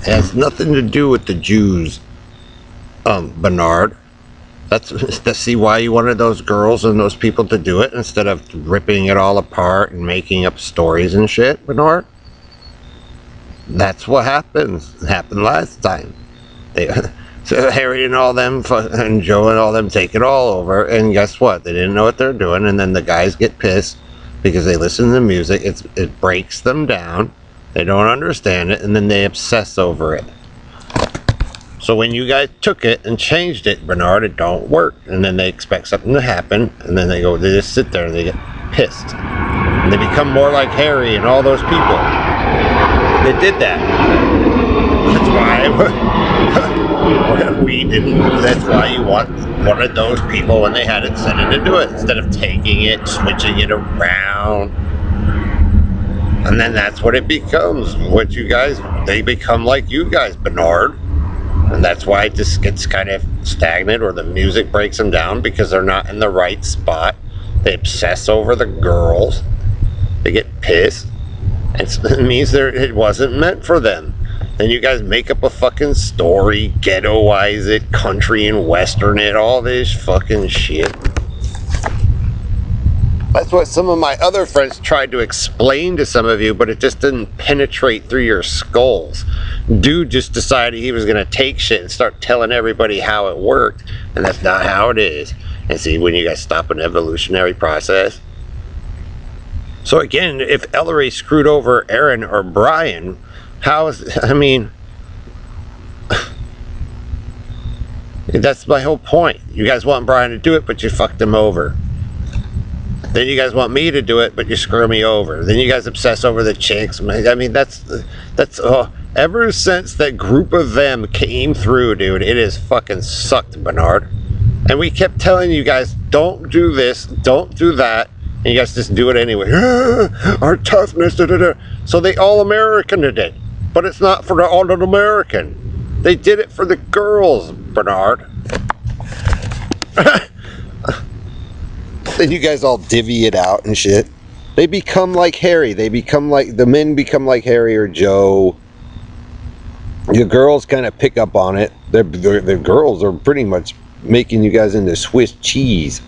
It has nothing to do with the Jews, Bernard. That's see why you wanted those girls and those people to do it instead of ripping it all apart and making up stories and shit, Bernard. That's what happens. It happened last time. They, so Harry and all them and Joe and all them take it all over, and guess what? They didn't know what they're doing, and then the guys get pissed because they listen to the music. It breaks them down. They don't understand it, and then they obsess over it. So when you guys took it and changed it, Bernard, it don't work. And then they expect something to happen, and then they just sit there and they get pissed. And they become more like Harry and all those people. They did that. That's why we didn't. That's why you wanted those people when they had it set in to do it, instead of taking it, switching it around. And then that's what it becomes. They become like you guys, Bernard. And that's why it just gets kind of stagnant, or the music breaks them down because they're not in the right spot. They obsess over the girls. They get pissed. And it means it wasn't meant for them. Then you guys make up a fucking story, ghettoize it, country and western it, all this fucking shit. That's what some of my other friends tried to explain to some of you, but it just didn't penetrate through your skulls. Dude just decided he was going to take shit and start telling everybody how it worked, and that's not how it is. And see, when you guys stop an evolutionary process. So again, if Ellery screwed over Aaron or Brian, that's my whole point. You guys want Brian to do it, but you fucked him over. Then you guys want me to do it, but you screw me over. Then you guys obsess over the chicks. I mean, that's ever since that group of them came through, dude, it has fucking sucked, Bernard. And we kept telling you guys, don't do this, don't do that, and you guys just do it anyway. Our toughness, da, da, da. So they all Americaned it, but it's not for the all American. They did it for the girls, Bernard. Then you guys all divvy it out and shit. They become like Harry. The men become like Harry or Joe. The girls kind of pick up on it. The girls are pretty much making you guys into Swiss cheese.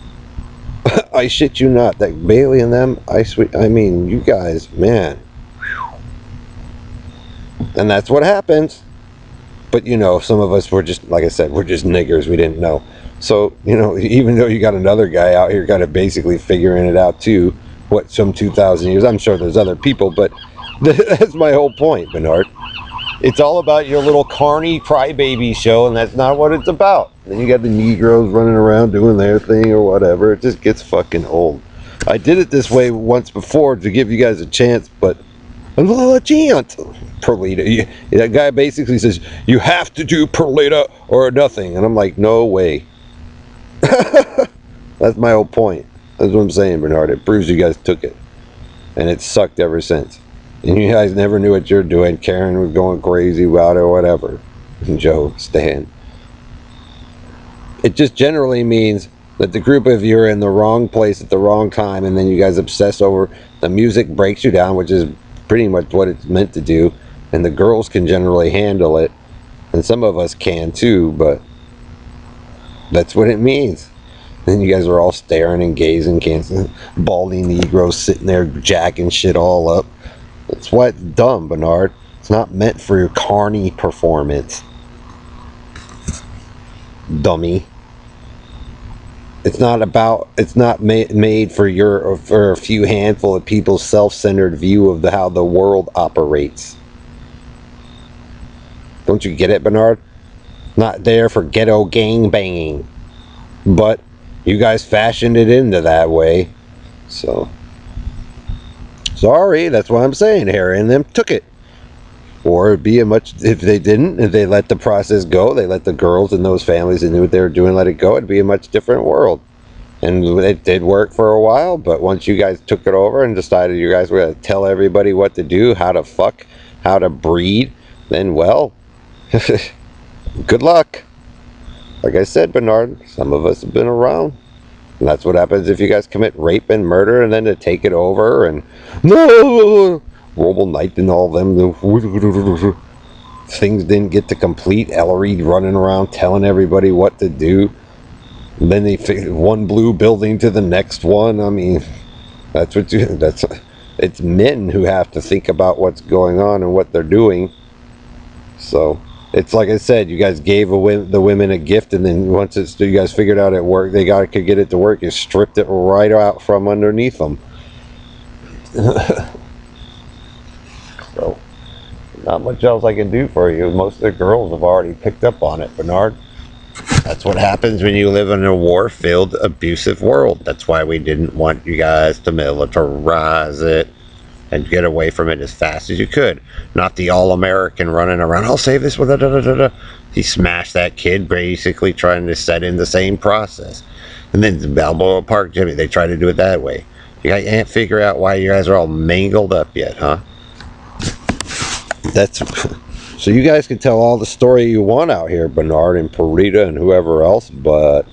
I shit you not. That Bailey and them, I mean, you guys, man. And that's what happens. But, some of us were just, like I said, we're just niggers. We didn't know. So, even though you got another guy out here kind of basically figuring it out too, some 2,000 years, I'm sure there's other people, but that's my whole point, Bernard. It's all about your little carny crybaby show, and that's not what it's about. Then you got the Negroes running around doing their thing or whatever. It just gets fucking old. I did it this way once before to give you guys a chance, but Perlita. That guy basically says, you have to do Perlita or nothing. And I'm like, no way. That's my whole point. That's what I'm saying, Bernard. It proves you guys took it. And it sucked ever since. And you guys never knew what you're doing. Karen was going crazy about it or whatever. And Joe, Stan. It just generally means that the group of you are in the wrong place at the wrong time, and then you guys obsess over the music breaks you down, which is pretty much what it's meant to do. And the girls can generally handle it. And some of us can too, but that's what it means. Then you guys are all staring and gazing, baldy Negroes sitting there jacking shit all up. That's why it's dumb, Bernard. It's not meant for your carny performance. Dummy. It's not made for a few handful of people's self-centered view of how the world operates. Don't you get it, Bernard? Not there for ghetto gang banging. But you guys fashioned it into that way. So, sorry, that's what I'm saying. Harry and them took it. Or it'd be if they didn't, if they let the process go, they let the girls and those families that knew what they were doing let it go, it'd be a much different world. And it did work for a while, but once you guys took it over and decided you guys were going to tell everybody what to do, how to fuck, how to breed, then, well, good luck. Like I said, Bernard, some of us have been around. And that's what happens if you guys commit rape and murder and then to take it over and no, Roble Knight and all them. things didn't get to complete. Ellery running around telling everybody what to do. And then they fixed one blue building to the next one. I mean, it's men who have to think about what's going on and what they're doing. So it's like I said, you guys gave the women a gift, and then once you guys figured out it worked, could get it to work, you stripped it right out from underneath them. So not much else I can do for you. Most of the girls have already picked up on it, Bernard. That's what happens when you live in a war-filled, abusive world. That's why we didn't want you guys to militarize it and get away from it as fast as you could. Not the all-American running around, I'll save this with a He smashed that kid, basically trying to set in the same process. And then Balboa Park, Jimmy, they try to do it that way. You guys can't figure out why you guys are all mangled up yet, huh? So you guys can tell all the story you want out here, Bernard and Parita and whoever else, but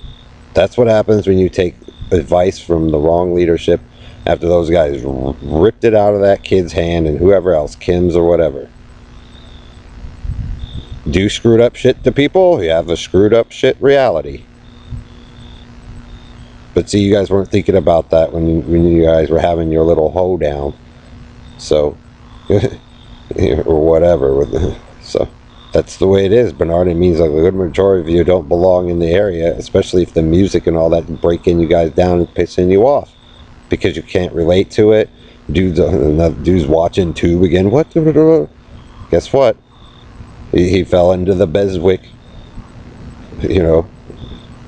that's what happens when you take advice from the wrong leadership after those guys ripped it out of that kid's hand and whoever else, Kim's or whatever. Do screwed up shit to people, you have a screwed up shit reality. But see, you guys weren't thinking about that when you guys were having your little hoedown. So, or whatever. So, that's the way it is, Bernard. It means like a good majority of you don't belong in the area, especially if the music and all that breaking you guys down and pissing you off. Because you can't relate to it. Dude's watching Tube again. What? Guess what? He fell into the Beswick,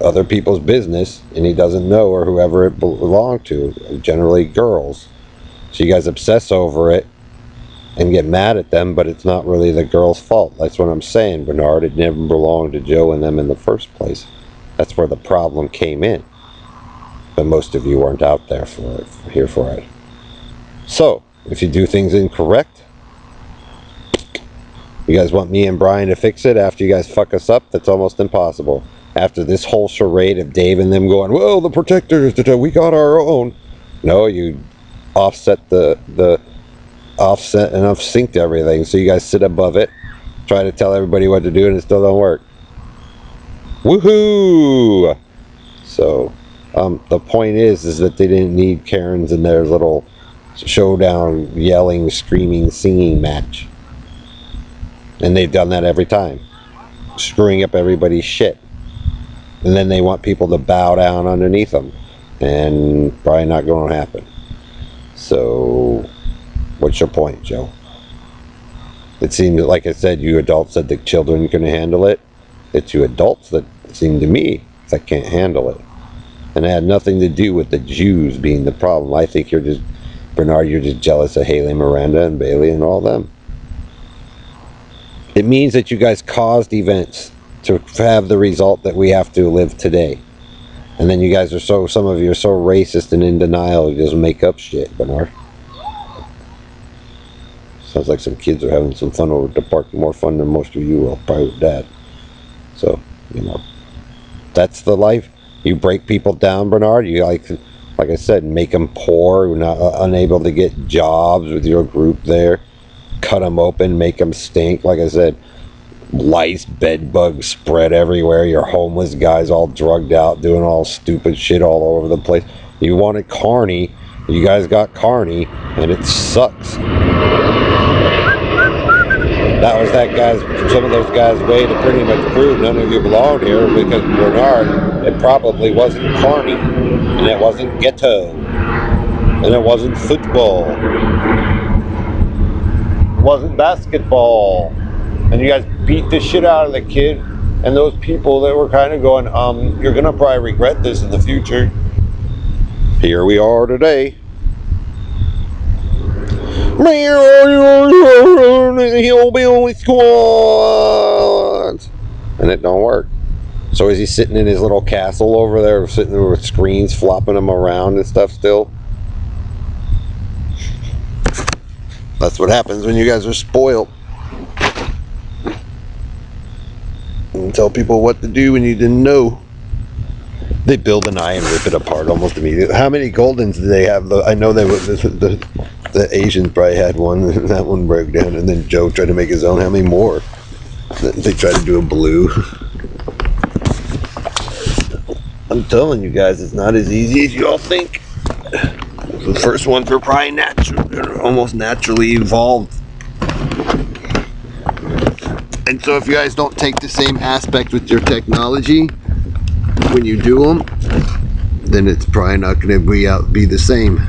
other people's business, and he doesn't know, or whoever it belonged to, generally girls. So you guys obsess over it and get mad at them, but it's not really the girl's fault. That's what I'm saying, Bernard. It never belonged to Joe and them in the first place. That's where the problem came in. But most of you weren't out there here for it. So, if you do things incorrect, you guys want me and Brian to fix it after you guys fuck us up? That's almost impossible. After this whole charade of Dave and them going, well, the protectors, we got our own. No, you offset offset and off-synced everything, so you guys sit above it, try to tell everybody what to do, and it still don't work. Woohoo! So, the point is that they didn't need Karens in their little showdown, yelling, screaming, singing match. And they've done that every time, screwing up everybody's shit. And then they want people to bow down underneath them, and probably not going to happen. So, what's your point, Joe? It seems, like I said, you adults said the children can handle it. It's you adults that seem to me that can't handle it. And it had nothing to do with the Jews being the problem. I think Bernard, you're just jealous of Haley, Miranda, and Bailey and all them. It means that you guys caused events to have the result that we have to live today. And then you guys are some of you are so racist and in denial, you just make up shit, Bernard. Sounds like some kids are having some fun over at the park, more fun than most of you will, probably with Dad. So, that's the life. You break people down, Bernard. You like I said, make them poor, unable to get jobs with your group there. Cut them open, make them stink. Like I said, lice, bed bugs spread everywhere. Your homeless guys all drugged out, doing all stupid shit all over the place. You wanted Carney. You guys got Carney, and it sucks. That was some of those guys' way to pretty much prove none of you belonged here, because Bernard, it probably wasn't Carney, and it wasn't ghetto, and it wasn't football, it wasn't basketball, and you guys beat the shit out of the kid, and those people that were kind of going, you're gonna probably regret this in the future. Here we are today. Hillbilly squads, and it don't work. So is he sitting in his little castle over there, sitting there with screens flopping him around and stuff still? That's what happens when you guys are spoiled. And tell people what to do when you didn't know. They build an eye and rip it apart almost immediately. How many Goldens do they have? I know the Asians probably had one, and that one broke down, and then Joe tried to make his own. How many more? They try to do a blue. I'm telling you guys, it's not as easy as you all think. The first ones were probably natural, almost naturally evolved. And so if you guys don't take the same aspect with your technology when you do them, then it's probably not going to be the same.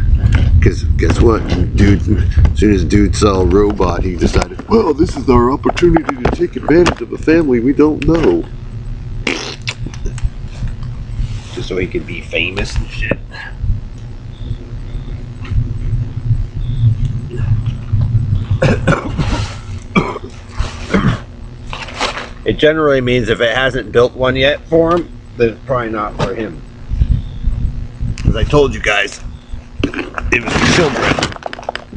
Because guess what, dude? As soon as dude saw a robot, he decided, well, this is our opportunity to take advantage of a family we don't know. Just so he could be famous and shit. It generally means if it hasn't built one yet for him, then it's probably not for him. As I told you guys, it was for children,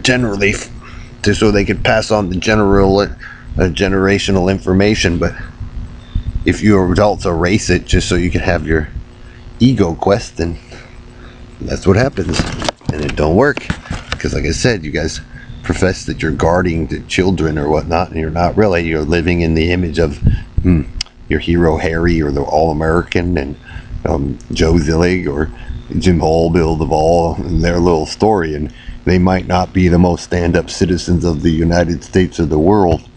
generally, just so they could pass on the generational information. But if you adults erase it just so you can have your ego quest, then that's what happens, and it don't work. Because like I said, you guys profess that you're guarding the children or whatnot, and you're not really. You're living in the image of your hero Harry, or the All-American, and Joe Zillig, or Jim Hall, Bill Duvall, and their little story. And they might not be the most stand-up citizens of the United States or the world,